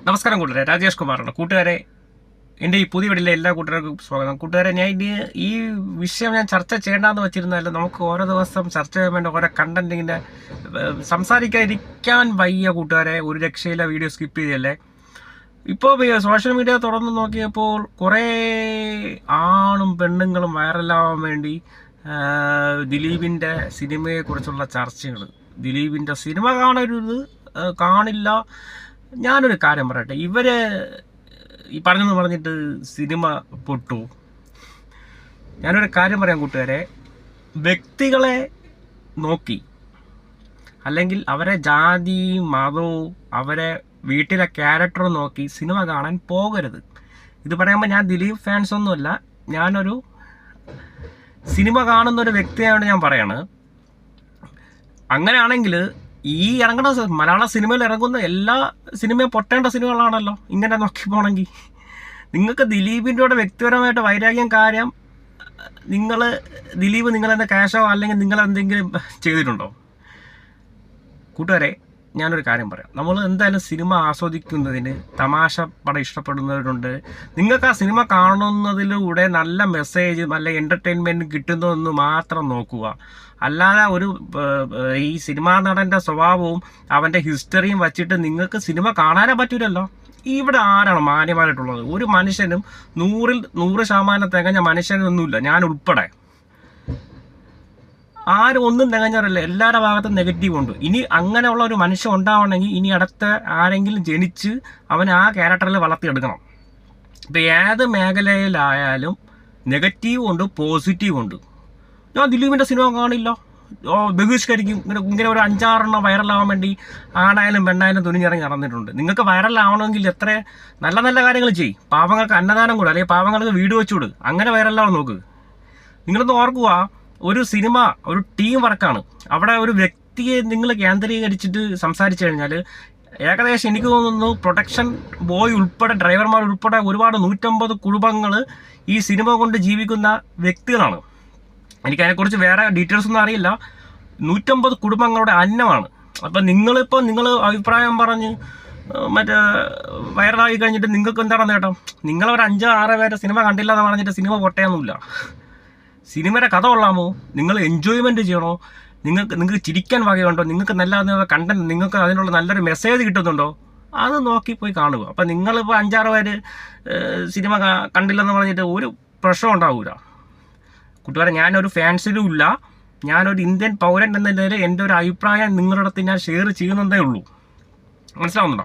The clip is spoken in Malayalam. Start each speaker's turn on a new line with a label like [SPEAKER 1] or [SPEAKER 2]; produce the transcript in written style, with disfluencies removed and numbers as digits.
[SPEAKER 1] നമസ്കാരം കൂട്ടുകാരെ, രാജേഷ് കുമാറാണ്. കൂട്ടുകാരെ, എൻ്റെ ഈ പുതിയ വീട്ടിലെ എല്ലാ കൂട്ടുകാർക്കും സ്വാഗതം. കൂട്ടുകാരെ, ഈ വിഷയം ഞാൻ ചർച്ച ചെയ്യേണ്ടെന്ന് വെച്ചിരുന്നാലും നമുക്ക് ഓരോ ദിവസം ചർച്ച ചെയ്യാൻ വേണ്ട ഓരോ കണ്ടന്റ് ഇങ്ങനെ സംസാരിക്കാതിരിക്കാൻ വയ്യ കൂട്ടുകാരെ. ഒരു രക്ഷയില്ല, വീഡിയോ സ്കിപ്പ് ചെയ്യല്ലേ. ഇപ്പോൾ സോഷ്യൽ മീഡിയ തുറന്ന് നോക്കിയപ്പോൾ കുറേ ആണും പെണ്ണുങ്ങളും വൈറലാവാൻ വേണ്ടി ദിലീപിൻ്റെ സിനിമയെക്കുറിച്ചുള്ള ചർച്ചകൾ. ദിലീപിൻ്റെ സിനിമ കാണില്ല. ഞാനൊരു കാര്യം പറയട്ടെ, ഇവര് ഈ പറഞ്ഞിട്ട് സിനിമ പൊട്ടു. ഞാനൊരു കാര്യം പറയാം കൂട്ടുകാരെ, വ്യക്തികളെ നോക്കി അല്ലെങ്കിൽ അവരെ ജാതി മതവും അവരെ വീട്ടിലെ ക്യാരക്ടറും നോക്കി സിനിമ കാണാൻ പോകരുത്. ഇത് പറയുമ്പോൾ ഞാൻ ദിലീപ് ഫാൻസ് ഒന്നുമല്ല, ഞാനൊരു സിനിമ കാണുന്നൊരു വ്യക്തിയായോണ്ട് ഞാൻ പറയാണ്. അങ്ങനെയാണെങ്കിൽ ഈ ഇറങ്ങുന്ന മലയാള സിനിമയിൽ ഇറങ്ങുന്ന എല്ലാ സിനിമയും പൊട്ടേണ്ട സിനിമകളാണല്ലോ ഇങ്ങനെ നോക്കി പോകണമെങ്കിൽ. നിങ്ങൾക്ക് ദിലീപിൻ്റെ വ്യക്തിപരമായിട്ട് വൈരാഗ്യം കാര്യം ദിലീപ് നിങ്ങളെന്താ ക്യാഷോ അല്ലെങ്കിൽ നിങ്ങളെന്തെങ്കിലും ചെയ്തിട്ടുണ്ടോ? കൂട്ടുകാരെ, ഞാനൊരു കാര്യം പറയാം. നമ്മൾ എന്തായാലും സിനിമ ആസ്വദിക്കുന്നതിന് തമാശ പടം ഇഷ്ടപ്പെടുന്നവരുണ്ട്. നിങ്ങൾക്ക് ആ സിനിമ കാണുന്നതിലൂടെ നല്ല മെസ്സേജ് നല്ല എൻ്റർടൈൻമെൻറ്റ് കിട്ടുന്നതെന്ന് മാത്രം നോക്കുക. അല്ലാതെ ഈ സിനിമാ നടൻ്റെ സ്വഭാവവും അവൻ്റെ ഹിസ്റ്ററിയും വച്ചിട്ട് നിങ്ങൾക്ക് സിനിമ കാണാനേ പറ്റൂലല്ലോ. ഇവിടെ ആരാണ് മാന്യമായിട്ടുള്ളത്? ഒരു മനുഷ്യനും 100% തികഞ്ഞ മനുഷ്യനൊന്നുമില്ല, ഞാൻ ഉൾപ്പെടെ. ആരും ഒന്നും തികഞ്ഞവരല്ല, എല്ലാവരുടെ ഭാഗത്തും നെഗറ്റീവ് ഉണ്ട്. ഇനി അങ്ങനെയുള്ള ഒരു മനുഷ്യൻ ഉണ്ടാവണമെങ്കിൽ ഇനി അടുത്ത ആരെങ്കിലും ജനിച്ച് അവൻ ആ ക്യാരക്ടറിൽ വളർത്തിയെടുക്കണം. ഇപ്പം ഏത് മേഖലയിലായാലും നെഗറ്റീവ് ഉണ്ട്, പോസിറ്റീവ് ഉണ്ട്. ഞാൻ ദിലീപിൻ്റെ സിനിമ കാണില്ല, ബഹിഷ്കരിക്കും. ഇങ്ങനെ ഒരു 5-6 വൈറലാവാൻ വേണ്ടി ആണായാലും പെണ്ണായാലും തുനിഞ്ഞിറങ്ങി നടന്നിട്ടുണ്ട്. നിങ്ങൾക്ക് വൈറലാവണമെങ്കിൽ എത്ര നല്ല നല്ല കാര്യങ്ങൾ ചെയ്യും. പാവങ്ങൾക്ക് അന്നദാനം കൂടെ, അല്ലെങ്കിൽ പാവങ്ങൾക്ക് വീട് വെച്ചുകൂട്, അങ്ങനെ വൈറലാവാൻ നോക്ക്. നിങ്ങളൊന്ന് ഓർക്കുക, ഒരു സിനിമ ഒരു ടീം വർക്കാണ്. അവിടെ ഒരു വ്യക്തിയെ നിങ്ങൾ കേന്ദ്രീകരിച്ചിട്ട് സംസാരിച്ചു കഴിഞ്ഞാൽ ഏകദേശം എനിക്ക് തോന്നുന്നു പ്രൊഡക്ഷൻ ബോയ് ഉൾപ്പെടെ ഡ്രൈവർമാർ ഉൾപ്പെടെ ഒരുപാട് 150 കുടുംബങ്ങൾ ഈ സിനിമ കൊണ്ട് ജീവിക്കുന്ന വ്യക്തികളാണ്. എനിക്കതിനെക്കുറിച്ച് വേറെ ഡീറ്റെയിൽസ് ഒന്നും അറിയില്ല. 150 കുടുംബങ്ങളുടെ അന്നമാണ്. അപ്പം നിങ്ങൾ അഭിപ്രായം പറഞ്ഞ് മറ്റേ വൈറലായി കഴിഞ്ഞിട്ട് നിങ്ങൾക്ക് എന്താണ് നേട്ടം? നിങ്ങളൊരു 5-6 പേരെ സിനിമ കണ്ടില്ല എന്ന് പറഞ്ഞിട്ട് സിനിമ പൊട്ടയൊന്നുമില്ല. സിനിമയുടെ കഥ കൊള്ളാമോ? നിങ്ങൾ എൻജോയ്മെൻറ്റ് ചെയ്യണോ? നിങ്ങൾക്ക് ചിരിക്കാൻ വകയുണ്ടോ? നിങ്ങൾക്ക് നല്ല കണ്ടന്റ്, നിങ്ങൾക്ക് അതിനുള്ള നല്ലൊരു മെസ്സേജ് കിട്ടുന്നുണ്ടോ? അത് നോക്കി പോയി കാണുക. അപ്പം നിങ്ങളിപ്പോൾ 5-6 പേര് സിനിമ കണ്ടില്ലെന്ന് പറഞ്ഞിട്ട് ഒരു പ്രശ്നം ഉണ്ടാവില്ല. കൂട്ടുകാരെ, ഞാനൊരു ഫാൻസിലും ഇല്ല. ഞാനൊരു ഇന്ത്യൻ പൗരൻ എന്ന നിലയിൽ എൻ്റെ ഒരു അഭിപ്രായം നിങ്ങളുടെ അടുത്ത് ഞാൻ ഷെയർ ചെയ്യുന്നതേ ഉള്ളൂ. മനസ്സിലാവുന്നുണ്ടോ?